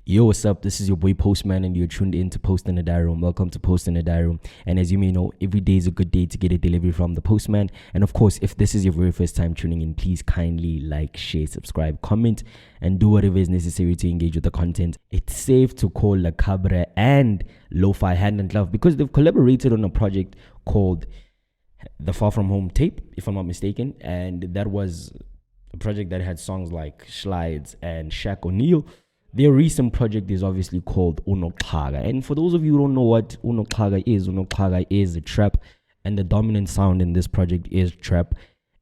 Yo, what's up? This is your boy Postman, and you're tuned in to Post in the Diary Room. Welcome to Post in the Diary Room. And as you may know, every day is a good day to get a delivery from the Postman. And of course, if this is your very first time tuning in, please kindly like, share, subscribe, comment, and do whatever is necessary to engage with the content. It's safe to call Lacabra and Lowfeye hand in glove because they've collaborated on a project called the Far From Home tape, if I'm not mistaken. And that was a project that had songs like Slides and Shaq O'Neal. Their recent project is obviously called Unoxhaka. And for those of you who don't know what Unoxhaka is a trap, and the dominant sound in this project is trap.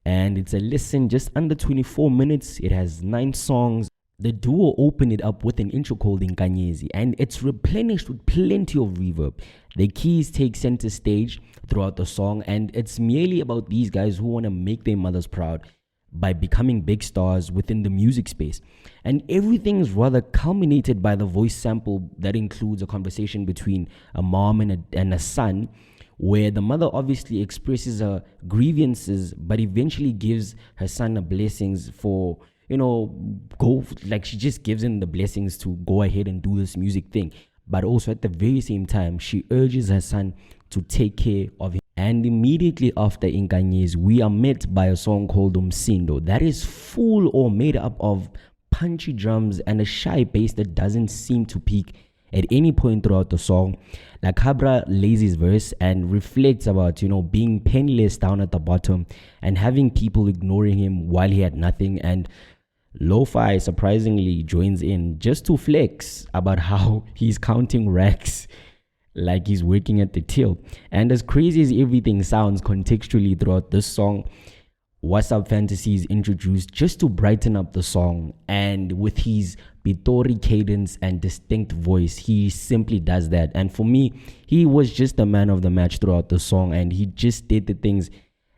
And it's a listen just under 24 minutes. It has 9 songs. The duo opened it up with an intro called Nkanyezi, and it's replenished with plenty of reverb. The keys take center stage throughout the song, and it's merely about these guys who want to make their mothers proud by becoming big stars within the music space. And everything is rather culminated by the voice sample that includes a conversation between a mom and a son, where the mother obviously expresses her grievances but eventually gives her son a blessings for, she just gives him the blessings to go ahead and do this music thing. But also at the very same time, she urges her son to take care of him. And immediately after Nkanyezi, we are met by a song called Umsindo that is full or made up of punchy drums and a shy bass that doesn't seem to peak at any point throughout the song. Lacabra lays his verse and reflects about, being penniless down at the bottom and having people ignoring him while he had nothing. And Lowfeye surprisingly joins in just to flex about how he's counting racks like he's working at the till. And as crazy as everything sounds contextually throughout this song, What's Up Fantasy is introduced just to brighten up the song. And with his Bitori cadence and distinct voice, he simply does that. And for me, he was just the man of the match throughout the song, and he just did the things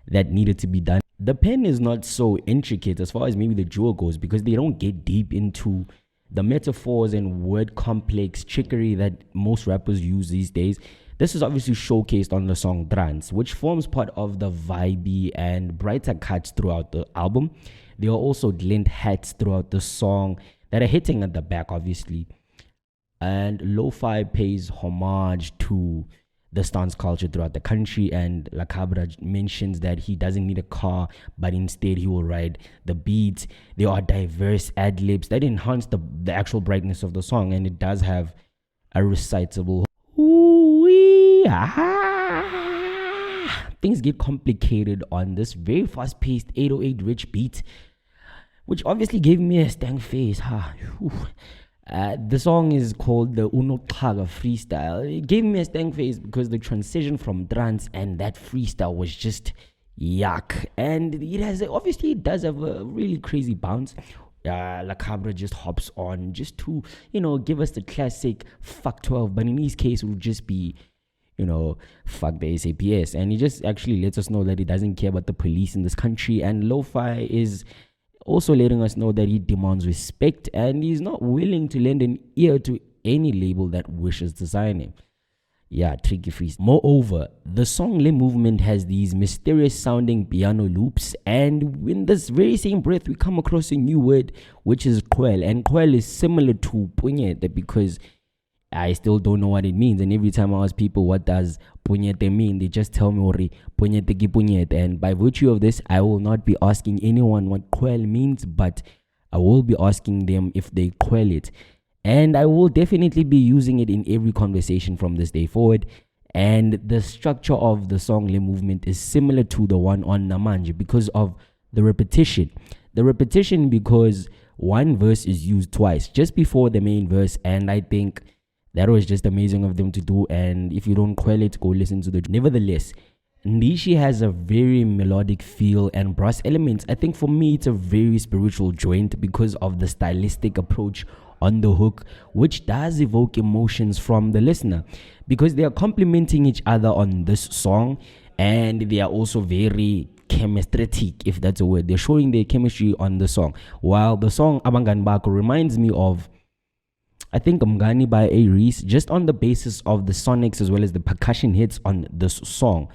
that needed to be done. The pen is not so intricate as far as maybe the duo goes, because they don't get deep into the metaphors and word complex trickery that most rappers use these days. This is obviously showcased on the song Trance, which forms part of the vibey and brighter cuts throughout the album. There are also glint hats throughout the song that are hitting at the back, obviously. And Lowfeye pays homage to the stance culture throughout the country, and Lacabra mentions that he doesn't need a car, but instead he will ride the beats. There are diverse ad-libs that enhance the actual brightness of the song, and it does have a recitable things get complicated on this very fast-paced 808 rich beat, which obviously gave me a stank face. The song is called the Unoxhaka freestyle. It gave me a stank face because the transition from trance and that freestyle was just yuck. And it does have a really crazy bounce. Lacabra just hops on just to, give us the classic fuck 12. But in his case, it would just be, fuck the SAPS. And he just actually lets us know that he doesn't care about the police in this country. And Lowfeye is also letting us know that he demands respect and he's not willing to lend an ear to any label that wishes to sign him. Yeah, tricky freeze. Moreover, the song Le Movement has these mysterious sounding piano loops, and in this very same breath we come across a new word, which is kwel. And kwel is similar to punyete because I still don't know what it means, and every time I ask people what does punyete mean, they just tell me ori punyete ki punyete. And by virtue of this, I will not be asking anyone what kwel means, but I will be asking them if they kwel it. And I will definitely be using it in every conversation from this day forward. And the structure of the song Le Movement is similar to the one on Namanje because of the repetition. The repetition because one verse is used twice just before the main verse, and I think that was just amazing of them to do. And if you don't quell it, go listen to the... Nevertheless, Ndishi has a very melodic feel and brass elements. I think for me, it's a very spiritual joint because of the stylistic approach on the hook, which does evoke emotions from the listener because they are complementing each other on this song, and they are also very chemistretic, if that's a word. They're showing their chemistry on the song. While the song Abangan Bako reminds me of, I think, Mngani by A. Reese, just on the basis of the sonics as well as the percussion hits on this song.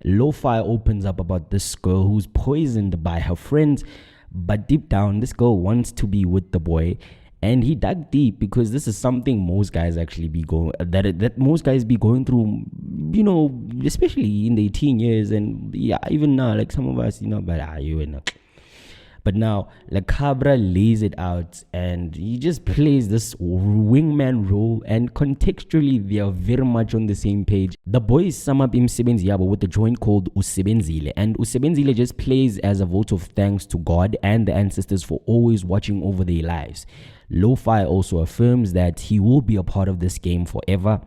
Lowfeye opens up about this girl who's poisoned by her friends, but deep down, this girl wants to be with the boy. And he dug deep because this is something most guys actually be going that most guys be going through, especially in their teen years, and yeah, even now, like some of us, but you and but now Lacabra lays it out and he just plays this wingman role, and contextually they are very much on the same page. The boys sum up Imsebenzi Yabo with a joint called Usebenzile, and Usebenzile just plays as a vote of thanks to God and the ancestors for always watching over their lives. Lowfeye also affirms that he will be a part of this game forever.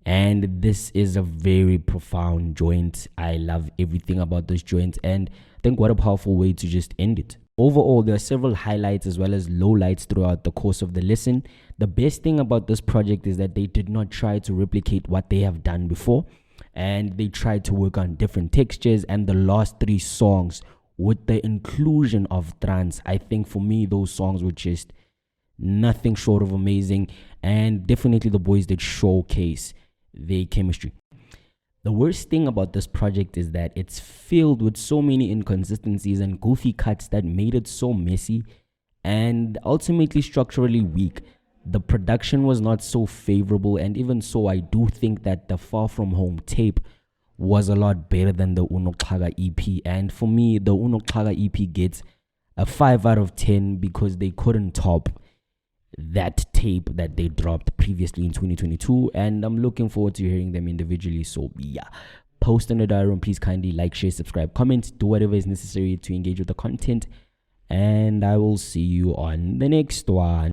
And this is a very profound joint. I love everything about this joint, and I think what a powerful way to just end it. Overall, there are several highlights as well as lowlights throughout the course of the listen. The best thing about this project is that they did not try to replicate what they have done before, and they tried to work on different textures. And the last 3 songs, with the inclusion of trance, I think for me those songs were just nothing short of amazing, and definitely the boys did showcase their chemistry. The worst thing about this project is that it's filled with so many inconsistencies and goofy cuts that made it so messy and ultimately structurally weak. The production was not so favorable, and even so, I do think that the Far From Home tape was a lot better than the Unoxhaka EP. And for me, the Unoxhaka EP gets a 5 out of 10 because they couldn't top that tape that they dropped previously in 2022, and I'm looking forward to hearing them individually. So yeah, post in the diary room, please kindly like, share, subscribe, comment, do whatever is necessary to engage with the content, and I will see you on the next one.